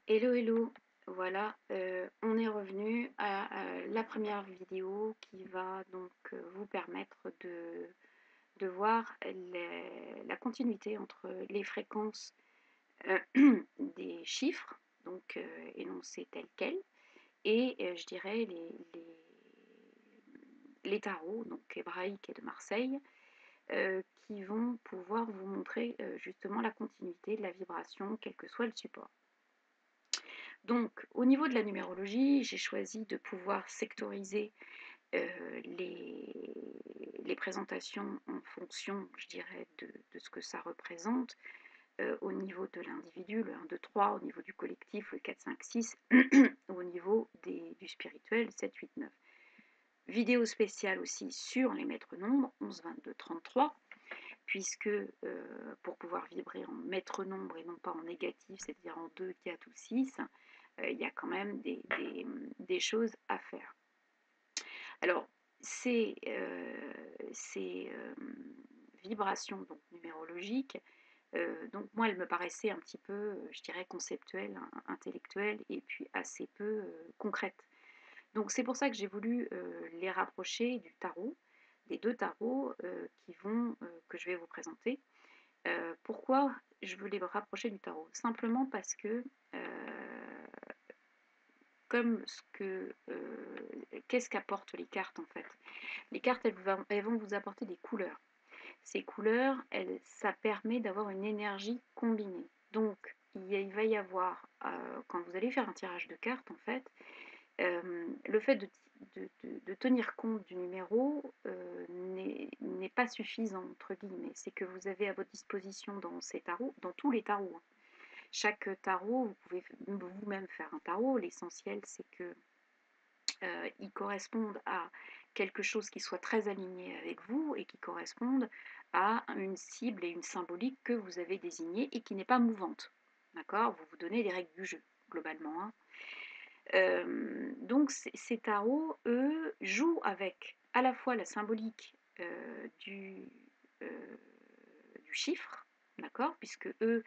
Hello, hello. Voilà, on est revenu à la première vidéo qui va donc vous permettre de voir la continuité entre les fréquences des chiffres, donc énoncés tels quels, et je dirais les tarots, donc hébraïques et de Marseille, qui vont pouvoir vous montrer justement la continuité de la vibration, quel que soit le support. Donc, au niveau de la numérologie, j'ai choisi de pouvoir sectoriser les présentations en fonction, je dirais, de ce que ça représente au niveau de l'individu, le 1, 2, 3, au niveau du collectif, le 4, 5, 6, au niveau du spirituel, 7, 8, 9. Vidéo spéciale aussi sur les maîtres nombres, 11, 22, 33, puisque pour pouvoir vibrer en maître nombre et non pas en négatif, c'est-à-dire en 2, 4 ou 6, il y a quand même des choses à faire. Alors, ces vibrations donc, numérologiques, donc moi, elles me paraissaient un petit peu, je dirais, conceptuelles, intellectuelles, et puis assez peu concrètes. Donc c'est pour ça que j'ai voulu les rapprocher du tarot, des deux tarots que je vais vous présenter. Pourquoi je veux les rapprocher du tarot? Simplement parce que qu'est-ce qu'apportent les cartes en fait? Les cartes, elles vont vous apporter des couleurs. Ces couleurs, ça permet d'avoir une énergie combinée. Donc, il va y avoir, quand vous allez faire un tirage de cartes, en fait, le fait de tenir compte du numéro n'est pas suffisant, entre guillemets. C'est que vous avez à votre disposition dans ces tarots, dans tous les tarots, hein. Chaque tarot, vous pouvez vous-même faire un tarot. L'essentiel, c'est que ils correspondent à quelque chose qui soit très aligné avec vous et qui corresponde à une cible et une symbolique que vous avez désignée et qui n'est pas mouvante. D'accord? Vous vous donnez les règles du jeu, globalement, hein. Donc ces tarots, eux, jouent avec à la fois la symbolique du chiffre, d'accord? Puisque eux,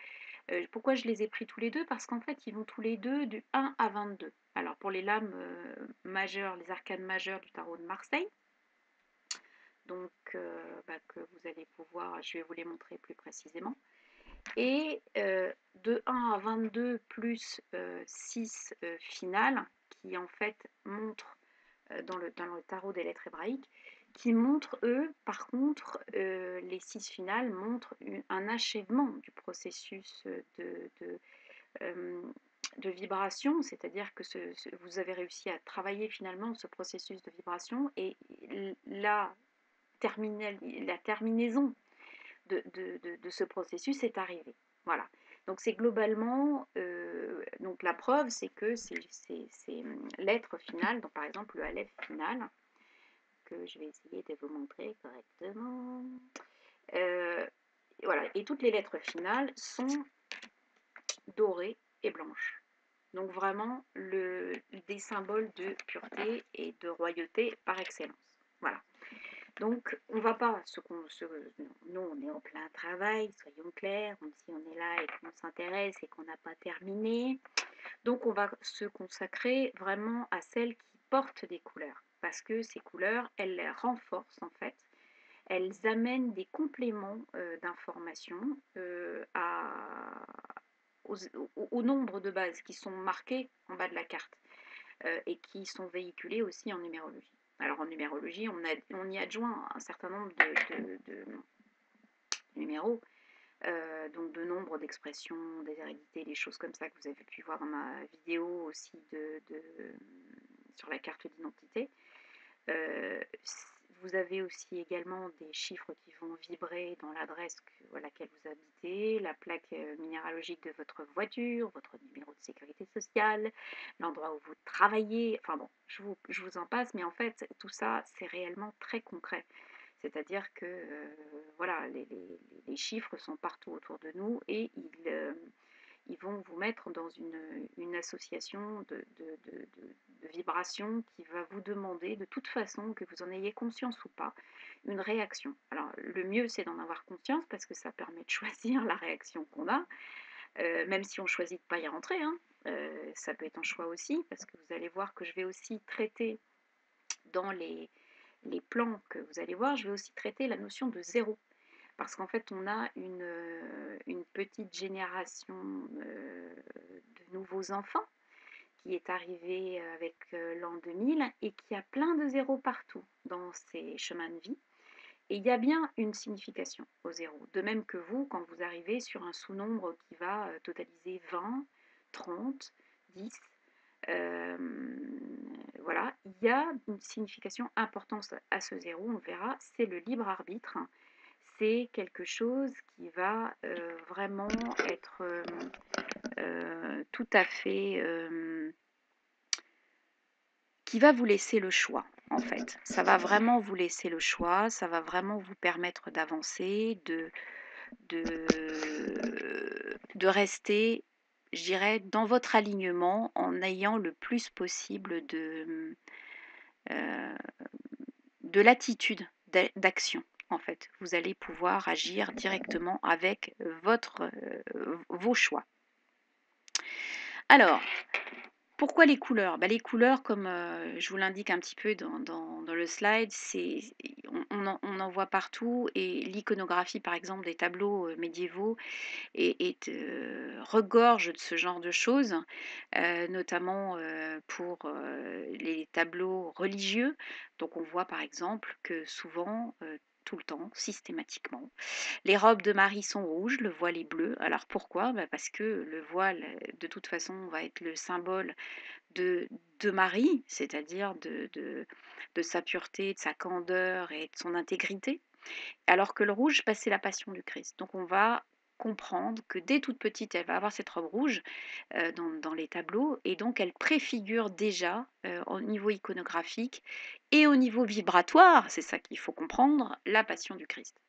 pourquoi je les ai pris tous les deux? Parce qu'en fait, ils vont tous les deux du 1 à 22. Alors pour les lames majeures, les arcanes majeures du tarot de Marseille, donc que vous allez pouvoir, je vais vous les montrer plus précisément. Et de 1 à 22 plus 6 finales, qui en fait montrent dans le tarot des lettres hébraïques, qui montrent, eux, par contre, les 6 finales montrent un achèvement du processus euh, de vibration, c'est-à-dire que vous avez réussi à travailler finalement ce processus de vibration et la, la terminaison de ce processus est arrivée. Voilà. Donc c'est globalement, donc la preuve, c'est que ces lettres finales, donc par exemple le Aleph final, que je vais essayer de vous montrer correctement. Voilà, et toutes les lettres finales sont dorées et blanches. Donc vraiment des symboles de pureté et de royauté par excellence. Voilà. Donc on va pas, nous on est en plein travail, soyons clairs, même si on est là et qu'on s'intéresse et qu'on n'a pas terminé. Donc on va se consacrer vraiment à celles qui portent des couleurs. Parce que ces couleurs, elles les renforcent en fait. Elles amènent des compléments d'informations au nombre de bases qui sont marquées en bas de la carte et qui sont véhiculées aussi en numérologie. Alors en numérologie, on y adjoint un certain nombre de numéros, donc de nombres d'expressions, des hérédités, des choses comme ça que vous avez pu voir dans ma vidéo aussi sur la carte d'identité. Vous avez aussi également des chiffres qui vont vibrer dans l'adresse à laquelle vous habitez, la plaque minéralogique de votre voiture, votre numéro de sécurité sociale, l'endroit où vous travaillez. Enfin bon, je vous en passe, mais en fait, tout ça, c'est réellement très concret. C'est-à-dire que voilà, les chiffres sont partout autour de nous et ils vont vous mettre dans une association de vibrations qui va vous demander, de toute façon, que vous en ayez conscience ou pas, une réaction. Alors, le mieux, c'est d'en avoir conscience parce que ça permet de choisir la réaction qu'on a, même si on choisit de ne pas y rentrer, hein. ça peut être un choix aussi, parce que vous allez voir que je vais aussi traiter dans les plans que vous allez voir, je vais aussi traiter la notion de zéro. Parce qu'en fait, on a une petite génération de nouveaux enfants qui est arrivée avec l'an 2000 et qui a plein de zéros partout dans ses chemins de vie. Et il y a bien une signification au zéro. De même que vous, quand vous arrivez sur un sous-nombre qui va totaliser 20, 30, 10, euh, voilà, il y a une signification importante à ce zéro, on le verra, c'est le libre arbitre. C'est quelque chose qui va vraiment être tout à fait... qui va vous laisser le choix, en fait. Ça va vraiment vous laisser le choix, ça va vraiment vous permettre d'avancer, de rester, je dirais, dans votre alignement en ayant le plus possible euh, de l'attitude d'action. En fait, vous allez pouvoir agir directement avec vos choix. Alors, pourquoi les couleurs? Les couleurs, comme je vous l'indique un petit peu dans le slide, on en voit partout et l'iconographie, par exemple, des tableaux médiévaux regorge de ce genre de choses, notamment pour les tableaux religieux. Donc on voit par exemple que souvent, tout le temps, systématiquement, les robes de Marie sont rouges, le voile est bleu. Alors pourquoi? Parce que le voile, de toute façon, va être le symbole de, de Marie, c'est-à-dire de sa pureté, de sa candeur et de son intégrité, alors que le rouge, c'est la passion du Christ. Donc on va comprendre que dès toute petite, elle va avoir cette robe rouge dans les tableaux, et donc elle préfigure déjà au niveau iconographique et au niveau vibratoire, c'est ça qu'il faut comprendre, la passion du Christ.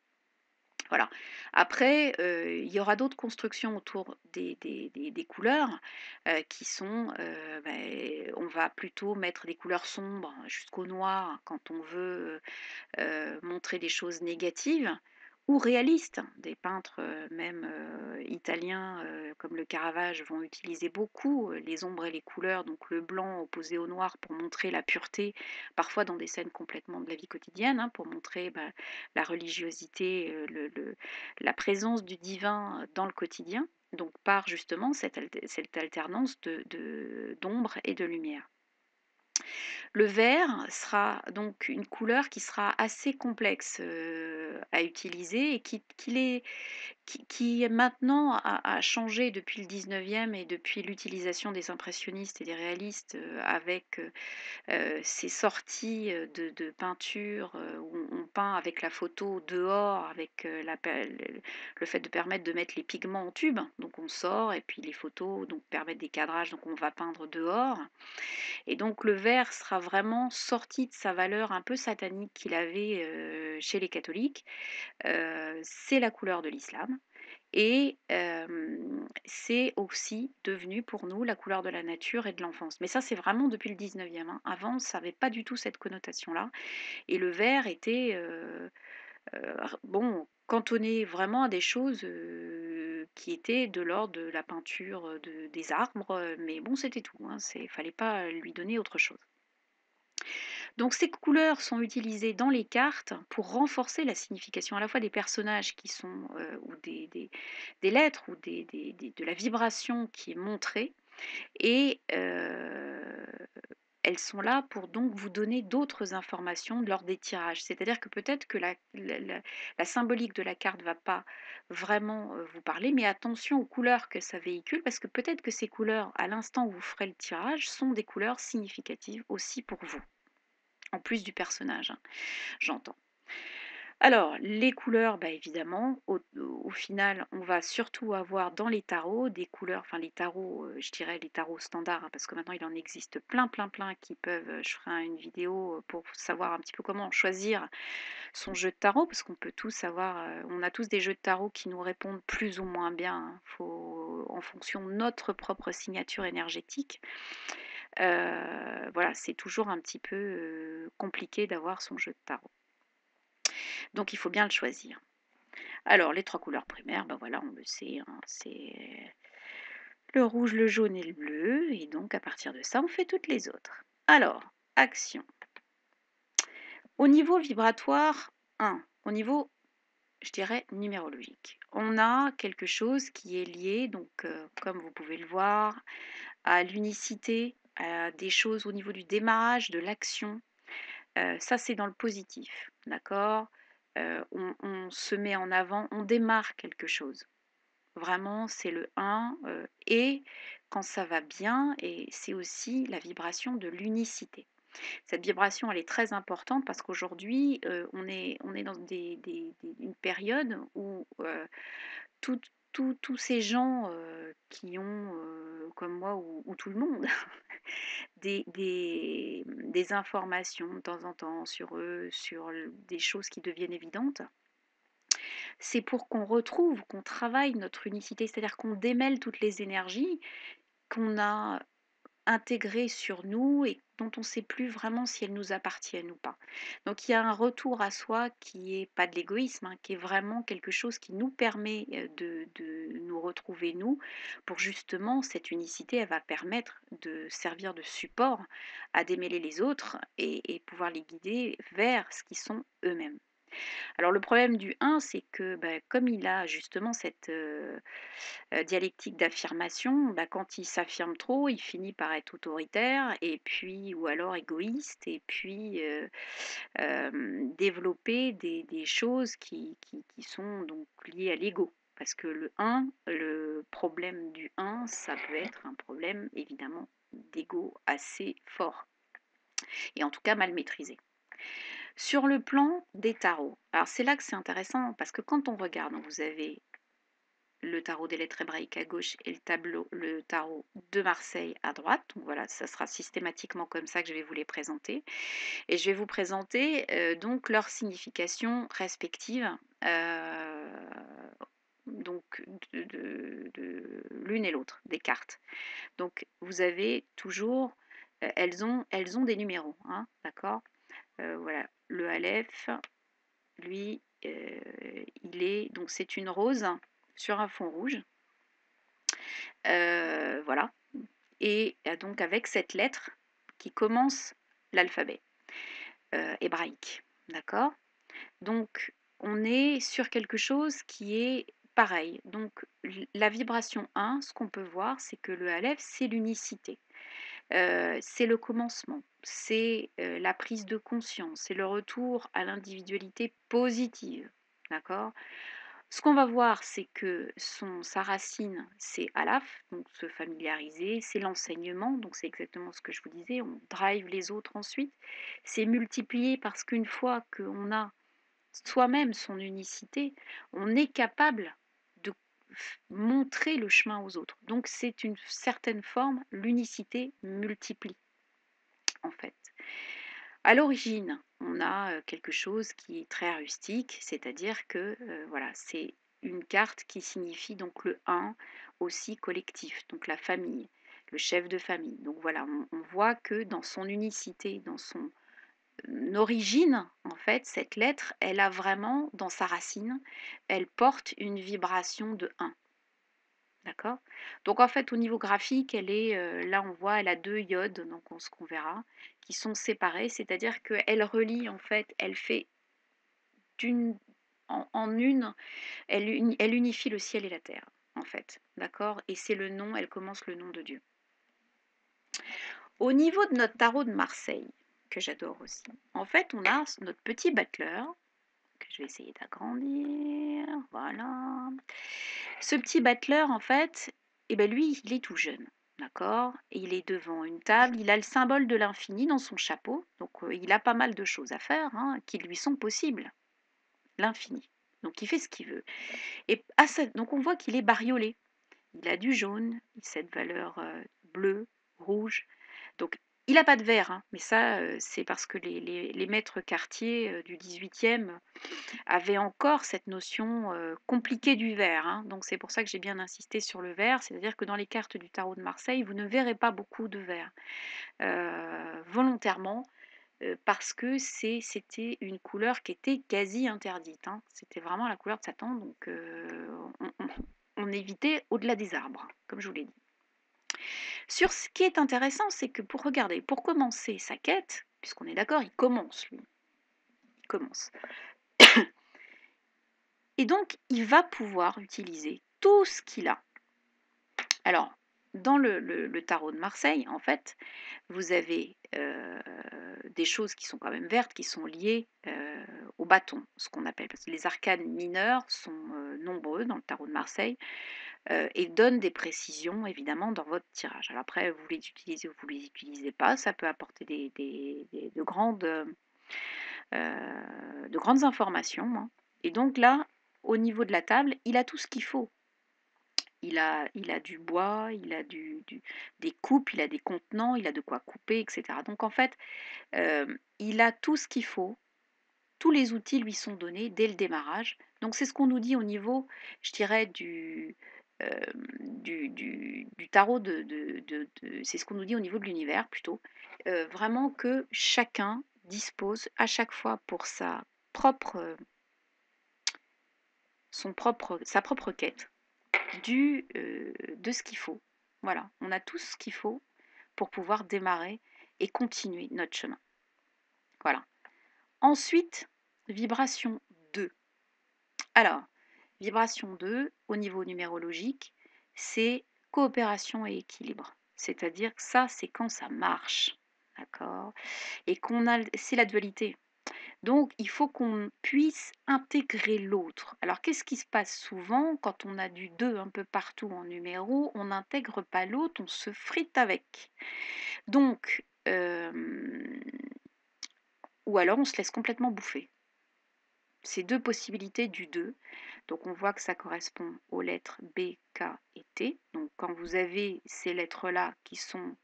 Voilà. Après, il y aura d'autres constructions autour des couleurs qui sont, on va plutôt mettre des couleurs sombres jusqu'au noir quand on veut montrer des choses négatives ou réalistes. Des peintres même italiens comme le Caravage vont utiliser beaucoup les ombres et les couleurs, donc le blanc opposé au noir pour montrer la pureté, parfois dans des scènes complètement de la vie quotidienne, pour montrer la religiosité, la présence du divin dans le quotidien, donc par justement cette alternance d'ombre et de lumière. Le vert sera donc une couleur qui sera assez complexe à utiliser et qui maintenant a changé depuis le 19e et depuis l'utilisation des impressionnistes et des réalistes avec ces sorties de peinture où on peint avec la photo dehors, avec le fait de permettre de mettre les pigments en tube. Donc on sort et puis les photos donc, permettent des cadrages, donc on va peindre dehors. Et donc le vert sera vraiment sorti de sa valeur un peu satanique qu'il avait chez les catholiques. C'est la couleur de l'islam. Et c'est aussi devenu pour nous la couleur de la nature et de l'enfance. Mais ça, c'est vraiment depuis le 19e. Avant, ça n'avait pas du tout cette connotation-là. Et le vert était, cantonné vraiment à des choses qui étaient de l'ordre de la peinture des arbres. Mais bon, c'était tout. Il ne fallait pas lui donner autre chose. Donc ces couleurs sont utilisées dans les cartes pour renforcer la signification à la fois des personnages qui sont, ou des lettres, ou de la vibration qui est montrée. Et elles sont là pour donc vous donner d'autres informations lors des tirages. C'est-à-dire que peut-être que la symbolique de la carte ne va pas vraiment vous parler, mais attention aux couleurs que ça véhicule, parce que peut-être que ces couleurs, à l'instant où vous ferez le tirage, sont des couleurs significatives aussi pour vous. En plus du personnage, j'entends. Alors, les couleurs, évidemment, au final, on va surtout avoir dans les tarots des couleurs, enfin les tarots, je dirais les tarots standards, parce que maintenant il en existe plein, plein, plein qui peuvent, je ferai une vidéo pour savoir un petit peu comment choisir son jeu de tarot, parce qu'on peut tous avoir, on a tous des jeux de tarot qui nous répondent plus ou moins bien, en fonction de notre propre signature énergétique. Voilà, c'est toujours un petit peu compliqué d'avoir son jeu de tarot. Donc il faut bien le choisir. Alors les 3 couleurs primaires, voilà, on le sait, c'est le rouge, le jaune et le bleu. Et donc, à partir de ça, on fait toutes les autres. Alors, action. Au niveau vibratoire 1, au niveau, je dirais, numérologique, on a quelque chose qui est lié, donc, comme vous pouvez le voir, à l'unicité, à des choses au niveau du démarrage, de l'action. Ça, c'est dans le positif, d'accord? On se met en avant, on démarre quelque chose. Vraiment, c'est le 1, et quand ça va bien, et c'est aussi la vibration de l'unicité. Cette vibration, elle est très importante parce qu'aujourd'hui, on est dans une période où tous ces gens qui ont, comme moi ou tout le monde, des informations de temps en temps sur eux, sur des choses qui deviennent évidentes, c'est pour qu'on retrouve, qu'on travaille notre unicité, c'est-à-dire qu'on démêle toutes les énergies qu'on a intégrées sur nous et dont on ne sait plus vraiment si elles nous appartiennent ou pas. Donc il y a un retour à soi qui est pas de l'égoïsme, hein, qui est vraiment quelque chose qui nous permet de nous retrouver nous, pour justement cette unicité, elle va permettre de servir de support à démêler les autres et pouvoir les guider vers ce qu'ils sont eux-mêmes. Alors le problème du 1, c'est que, comme il a justement cette, dialectique d'affirmation, quand il s'affirme trop, il finit par être autoritaire et puis ou alors égoïste et puis, développer des choses qui sont donc liées à l'ego. Parce que le problème du 1, ça peut être un problème évidemment d'ego assez fort et en tout cas mal maîtrisé. Sur le plan des tarots, alors c'est là que c'est intéressant parce que quand on regarde, donc vous avez le tarot des lettres hébraïques à gauche et le tarot de Marseille à droite. Donc voilà, ça sera systématiquement comme ça que je vais vous les présenter. Et je vais vous présenter donc leurs significations respectives, donc de l'une et l'autre des cartes. Donc vous avez toujours, elles ont des numéros, hein, d'accord. Voilà, le Aleph, lui, donc c'est une rose sur un fond rouge. Voilà, et donc avec cette lettre qui commence l'alphabet hébraïque, d'accord? Donc on est sur quelque chose qui est pareil. Donc la vibration 1, ce qu'on peut voir, c'est que le Aleph, c'est l'unicité. C'est le commencement, c'est la prise de conscience, c'est le retour à l'individualité positive, d'accord? Ce qu'on va voir, c'est que sa racine, c'est Alaf, donc se familiariser, c'est l'enseignement, donc c'est exactement ce que je vous disais, on drive les autres ensuite. C'est multiplier parce qu'une fois qu'on a soi-même son unicité, on est capable de montrer le chemin aux autres. Donc c'est une certaine forme, l'unicité multiplie en fait. À l'origine, on a quelque chose qui est très rustique, c'est-à-dire que voilà, c'est une carte qui signifie donc le un aussi collectif, donc la famille, le chef de famille. Donc voilà, on voit que dans son unicité, dans son origine, en fait, cette lettre, elle a vraiment, dans sa racine, elle porte une vibration de un. D'accord. Donc en fait, au niveau graphique, là on voit, elle a 2 iodes, donc ce qu'on verra, qui sont séparés, c'est-à-dire qu'elle relie en fait, elle fait d'une en une, elle unifie le ciel et la terre, en fait, d'accord? Et c'est le nom, elle commence le nom de Dieu. Au niveau de notre tarot de Marseille, que j'adore aussi, en fait, on a notre petit battleur, que je vais essayer d'agrandir, voilà. Ce petit battleur, en fait, lui, il est tout jeune, d'accord? Et il est devant une table, il a le symbole de l'infini dans son chapeau, donc il a pas mal de choses à faire, hein, qui lui sont possibles, l'infini. Donc il fait ce qu'il veut. Et donc on voit qu'il est bariolé. Il a du jaune, cette valeur bleue, rouge. Donc il n'a pas de vert, hein, mais ça, c'est parce que les maîtres quartiers du 18e avait encore cette notion compliquée du vert, hein. Donc c'est pour ça que j'ai bien insisté sur le vert, c'est-à-dire que dans les cartes du tarot de Marseille, vous ne verrez pas beaucoup de vert, volontairement, parce que c'était une couleur qui était quasi interdite, hein. C'était vraiment la couleur de Satan, donc on évitait au-delà des arbres, comme je vous l'ai dit. Sur ce qui est intéressant, c'est que pour regarder, pour commencer sa quête, puisqu'on est d'accord, il commence lui, il commence. Et donc, il va pouvoir utiliser tout ce qu'il a. Alors, dans le tarot de Marseille, en fait, vous avez des choses qui sont quand même vertes, qui sont liées au bâton, ce qu'on appelle, parce que les arcanes mineurs sont nombreux dans le tarot de Marseille et donnent des précisions, évidemment, dans votre tirage. Alors après, vous les utilisez ou vous les utilisez pas, ça peut apporter de grandes informations, hein. Et donc là, au niveau de la table, il a tout ce qu'il faut. Il a du bois, il a des coupes, il a des contenants, il a de quoi couper, etc. Donc en fait, il a tout ce qu'il faut. Tous les outils lui sont donnés dès le démarrage. Donc c'est ce qu'on nous dit au niveau, je dirais, du tarot c'est ce qu'on nous dit au niveau de l'univers plutôt. Vraiment que chacun dispose à chaque fois pour propre, sa propre quête de ce qu'il faut. Voilà, on a tout ce qu'il faut pour pouvoir démarrer et continuer notre chemin. Voilà. Ensuite, vibration 2. Alors, vibration 2, au niveau numérologique, c'est coopération et équilibre. C'est-à-dire que ça, c'est quand ça marche. D'accord. Et c'est la dualité. Donc, il faut qu'on puisse intégrer l'autre. Alors, qu'est-ce qui se passe souvent quand on a du 2 un peu partout en numéro? On n'intègre pas l'autre, on se frite avec. Donc, ou alors on se laisse complètement bouffer. C'est deux possibilités du 2. Donc, on voit que ça correspond aux lettres B, K et T. Donc, quand vous avez ces lettres-là qui sont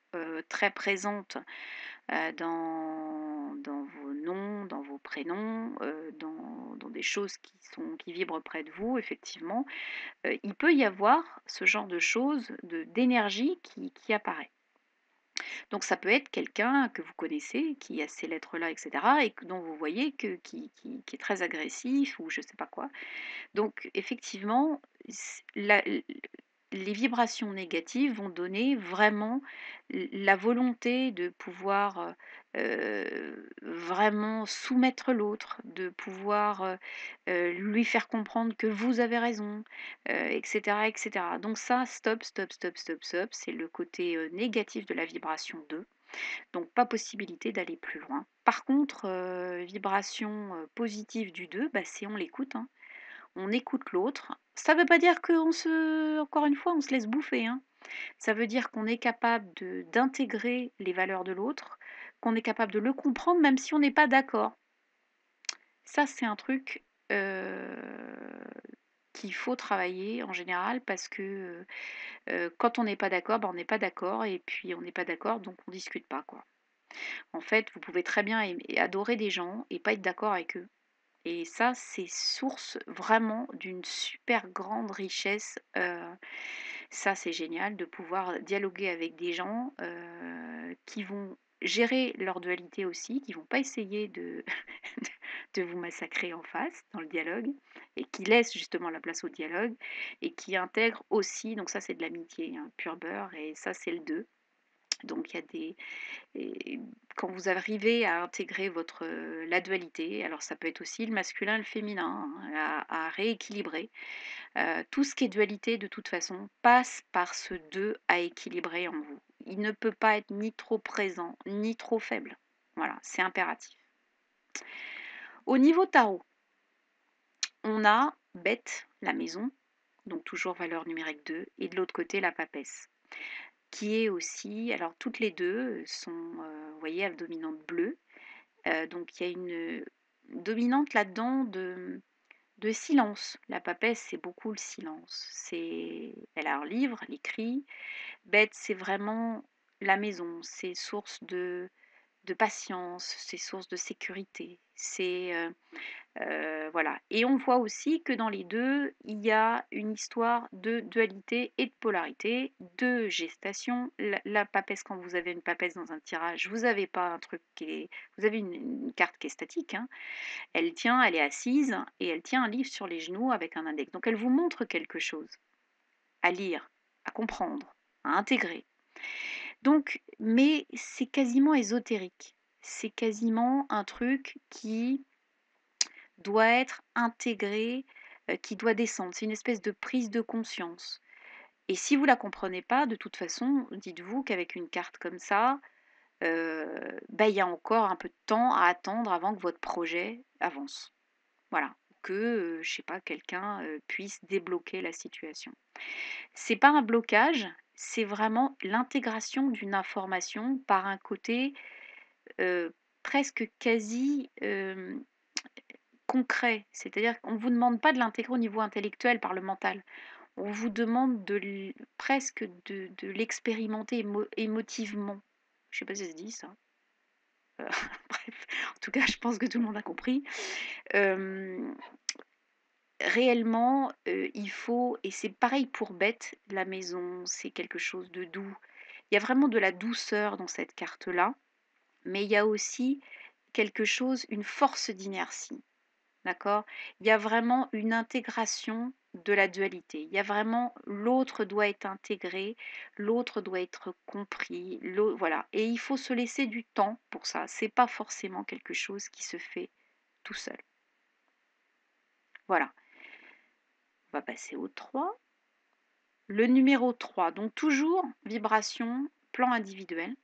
très présentes dans vos noms, dans vos prénoms, dans des choses qui vibrent près de vous, effectivement, il peut y avoir ce genre de choses, d'énergie qui apparaît. Donc ça peut être quelqu'un que vous connaissez, qui a ces lettres-là, etc., et dont vous voyez qui est très agressif ou je ne sais pas quoi. Donc effectivement, les vibrations négatives vont donner vraiment la volonté de pouvoir vraiment soumettre l'autre, de pouvoir lui faire comprendre que vous avez raison, etc., etc. Donc ça, stop, stop, stop, stop, stop, c'est le côté négatif de la vibration 2. Donc pas possibilité d'aller plus loin. Par contre, vibration positive du 2, bah, c'est on l'écoute, hein. On écoute l'autre. Ça ne veut pas dire encore une fois, on se laisse bouffer, hein. Ça veut dire qu'on est capable d'intégrer les valeurs de l'autre, qu'on est capable de le comprendre même si on n'est pas d'accord. Ça, c'est un truc qu'il faut travailler en général parce que quand on n'est pas d'accord, on n'est pas d'accord et puis on n'est pas d'accord donc on ne discute pas, quoi. En fait, vous pouvez très bien adorer des gens et pas être d'accord avec eux. Et ça, c'est source vraiment d'une super grande richesse. Ça, c'est génial de pouvoir dialoguer avec des gens qui vont gérer leur dualité aussi, qui vont pas essayer de vous massacrer en face dans le dialogue, et qui laissent justement la place au dialogue, et qui intègrent aussi, donc ça c'est de l'amitié, hein, pur beurre, et ça c'est le 2. Donc il y a et quand vous arrivez à intégrer la dualité, alors ça peut être aussi le masculin et le féminin, hein, à rééquilibrer. Tout ce qui est dualité, de toute façon, passe par ce 2 à équilibrer en vous. Il ne peut pas être ni trop présent, ni trop faible. Voilà, c'est impératif. Au niveau tarot, on a Bête, la maison, donc toujours valeur numérique 2, et de l'autre côté la papesse, qui est aussi, alors toutes les deux sont, vous voyez, à dominante bleue. Donc il y a une dominante là-dedans de silence. La papesse, c'est beaucoup le silence. Elle a un livre, elle écrit. Bête, c'est vraiment la maison. C'est source de patience, c'est source de sécurité. Voilà. Et on voit aussi que dans les deux, il y a une histoire de dualité et de polarité, de gestation. La papesse, quand vous avez une papesse dans un tirage, vous n'avez pas un truc vous avez une carte qui est statique, hein. Elle est assise et elle tient un livre sur les genoux avec un index. Donc elle vous montre quelque chose à lire, à comprendre, à intégrer. Donc, mais c'est quasiment ésotérique. C'est quasiment un truc qui doit être intégré, qui doit descendre. C'est une espèce de prise de conscience. Et si vous ne la comprenez pas, de toute façon, dites-vous qu'avec une carte comme ça, bah, il y a encore un peu de temps à attendre avant que votre projet avance. Voilà, que, je sais pas, quelqu'un, puisse débloquer la situation. C'est pas un blocage, c'est vraiment l'intégration d'une information par un côté, presque quasi, concret. C'est-à-dire qu'on ne vous demande pas de l'intégrer au niveau intellectuel par le mental. On vous demande presque de l'expérimenter émotivement. Je sais pas si ça se dit ça. Bref, en tout cas, je pense que tout le monde a compris. Euh, Réellement, il faut, et c'est pareil pour Bête, la maison, c'est quelque chose de doux. Il y a vraiment de la douceur dans cette carte-là, mais il y a aussi quelque chose, une force d'inertie. D'accord? Il y a vraiment une intégration de la dualité. Il y a vraiment l'autre doit être intégré, l'autre doit être compris, voilà. Et il faut se laisser du temps pour ça. C'est pas forcément quelque chose qui se fait tout seul. Voilà. On va passer au 3. Le numéro 3, donc toujours vibration, plan individuel,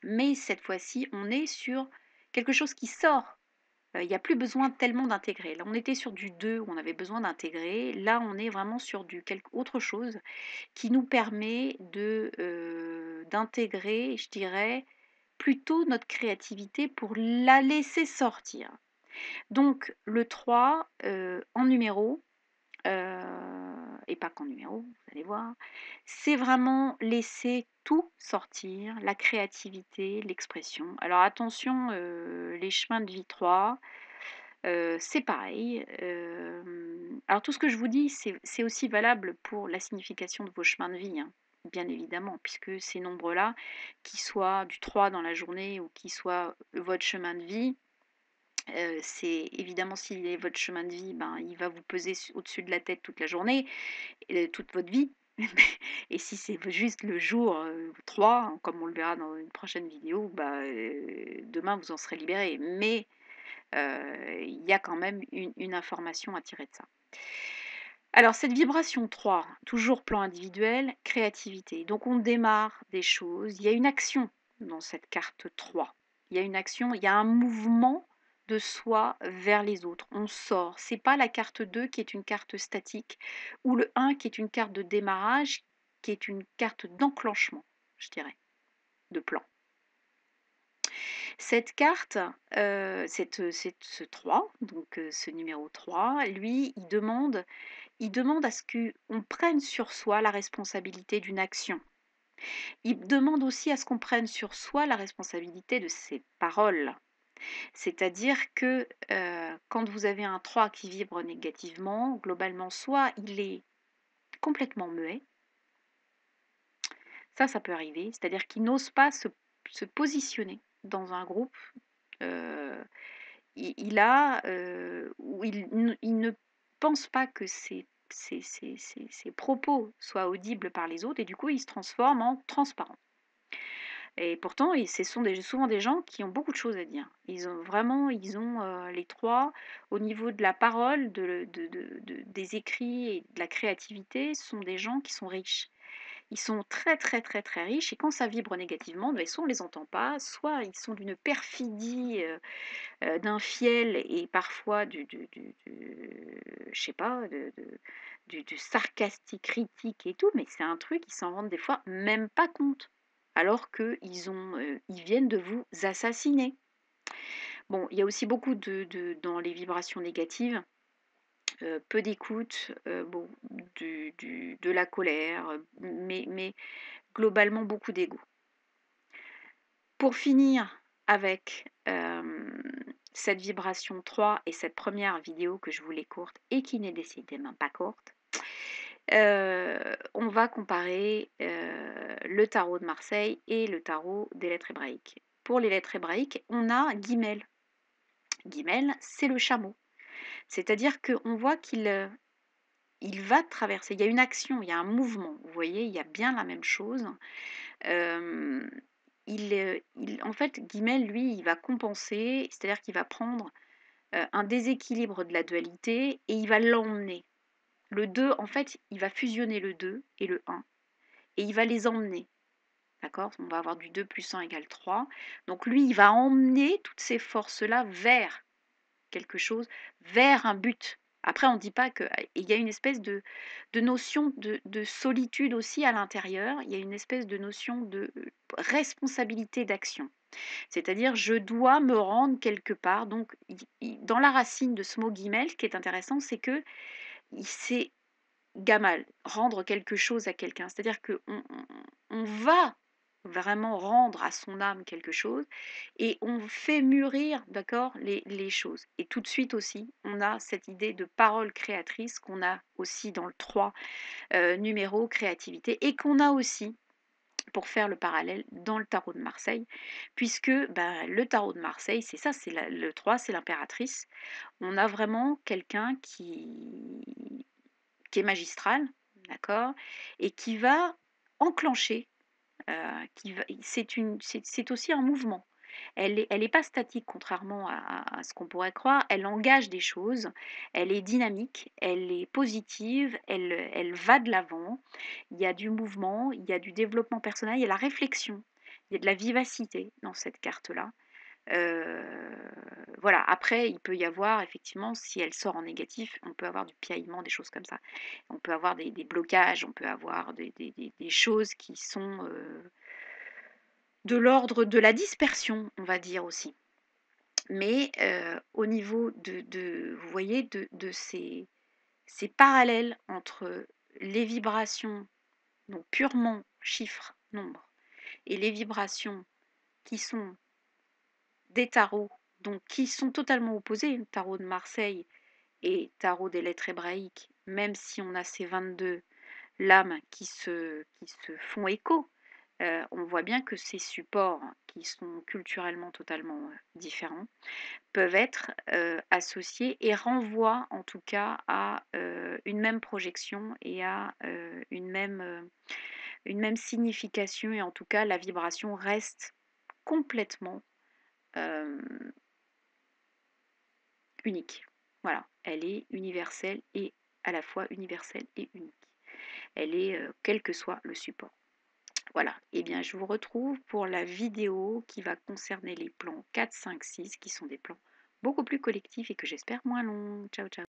mais cette fois-ci, on est sur quelque chose qui sort. Il n'y a plus besoin tellement d'intégrer. Là, on était sur du 2 où on avait besoin d'intégrer. Là, on est vraiment sur autre chose qui nous permet d'intégrer, je dirais, plutôt notre créativité pour la laisser sortir. Donc, le 3 en numéro, et pas qu'en numéro, vous allez voir, c'est vraiment laisser tout sortir, la créativité, l'expression. Alors attention, les chemins de vie 3, c'est pareil. Alors tout ce que je vous dis, c'est aussi valable pour la signification de vos chemins de vie, hein, bien évidemment, puisque ces nombres-là, qu'ils soient du 3 dans la journée ou qu'ils soient votre chemin de vie, c'est évidemment s'il est votre chemin de vie, ben, il va vous peser au-dessus de la tête toute la journée, toute votre vie. Et si c'est juste le jour 3, hein, comme on le verra dans une prochaine vidéo, bah, demain vous en serez libéré. Mais il y a quand même une information à tirer de ça. Alors cette vibration 3, toujours plan individuel, créativité. Donc on démarre des choses, il y a une action dans cette carte 3. Il y a une action, il y a un mouvement de soi vers les autres. On sort. C'est pas la carte 2 qui est une carte statique ou le 1 qui est une carte de démarrage, qui est une carte d'enclenchement, je dirais, de plan. Cette carte, ce 3, donc ce numéro 3, lui, il demande à ce qu'on prenne sur soi la responsabilité d'une action. Il demande aussi à ce qu'on prenne sur soi la responsabilité de ses paroles. C'est-à-dire que quand vous avez un 3 qui vibre négativement, globalement, soit il est complètement muet, ça peut arriver, c'est-à-dire qu'il n'ose pas se positionner dans un groupe. Il ne pense pas que ses propos soient audibles par les autres et du coup, il se transforme en transparent. Et pourtant, ce sont souvent des gens qui ont beaucoup de choses à dire. Ils ont les 3 au niveau de la parole, des écrits et de la créativité, ce sont des gens qui sont riches. Ils sont très, très, très, très riches et quand ça vibre négativement, ben, soit on ne les entend pas, soit ils sont d'une perfidie, d'un fiel et parfois je sais pas, du sarcastique, critique et tout, mais c'est un truc, ils s'en rendent des fois même pas compte, alors ils viennent de vous assassiner. Bon, il y a aussi beaucoup dans les vibrations négatives, peu d'écoute, bon, de la colère, mais globalement beaucoup d'ego. Pour finir avec cette vibration 3 et cette première vidéo que je voulais courte et qui n'est décidément pas courte, on va comparer le tarot de Marseille et le tarot des lettres hébraïques. Pour les lettres hébraïques, on a Guimel. Guimel, c'est le chameau. C'est-à-dire qu'on voit il va traverser. Il y a une action, il y a un mouvement. Vous voyez, il y a bien la même chose. Hem, en fait, Guimel, lui, il va compenser, c'est-à-dire qu'il va prendre, un déséquilibre de la dualité et il va l'emmener. Le 2, en fait, il va fusionner le 2 et le 1 et il va les emmener. D'accord? On va avoir du 2 plus 1 égale 3. Donc lui, il va emmener toutes ces forces-là vers quelque chose, vers un but. Après, on ne dit pas que. Il y a une espèce de notion de solitude aussi à l'intérieur. Il y a une espèce de notion de responsabilité d'action. C'est-à-dire, je dois me rendre quelque part. Donc, dans la racine de ce mot guimel, ce qui est intéressant, c'est que c'est gamal, rendre quelque chose à quelqu'un. C'est-à-dire qu'on va vraiment rendre à son âme quelque chose et on fait mûrir, d'accord, les choses. Et tout de suite aussi, on a cette idée de parole créatrice qu'on a aussi dans le 3 numéro créativité et qu'on a aussi, pour faire le parallèle, dans le tarot de Marseille, puisque ben, le tarot de Marseille, c'est ça, le 3, c'est l'impératrice. On a vraiment quelqu'un qui est magistral, d'accord, et qui va enclencher, c'est aussi un mouvement. Elle est pas statique, contrairement à ce qu'on pourrait croire. Elle engage des choses, elle est dynamique, elle est positive, elle va de l'avant. Il y a du mouvement, il y a du développement personnel, il y a la réflexion, il y a de la vivacité dans cette carte-là. Voilà, après, il peut y avoir effectivement, si elle sort en négatif, on peut avoir du piaillement, des choses comme ça. On peut avoir des blocages, on peut avoir des choses qui sont de l'ordre de la dispersion, on va dire aussi. Mais au niveau vous voyez, de ces parallèles entre les vibrations, donc purement chiffres, nombres, et les vibrations qui sont des tarots, donc qui sont totalement opposés, le tarot de Marseille et tarot des lettres hébraïques, même si on a ces 22 lames qui se font écho, on voit bien que ces supports qui sont culturellement totalement différents peuvent être associés et renvoient en tout cas à une même projection et à une même signification et en tout cas la vibration reste complètement euh, unique. Voilà, elle est universelle et à la fois universelle et unique. Elle est quel que soit le support. Voilà, et bien je vous retrouve pour la vidéo qui va concerner les plans 4, 5, 6 qui sont des plans beaucoup plus collectifs et que j'espère moins longs. Ciao ciao.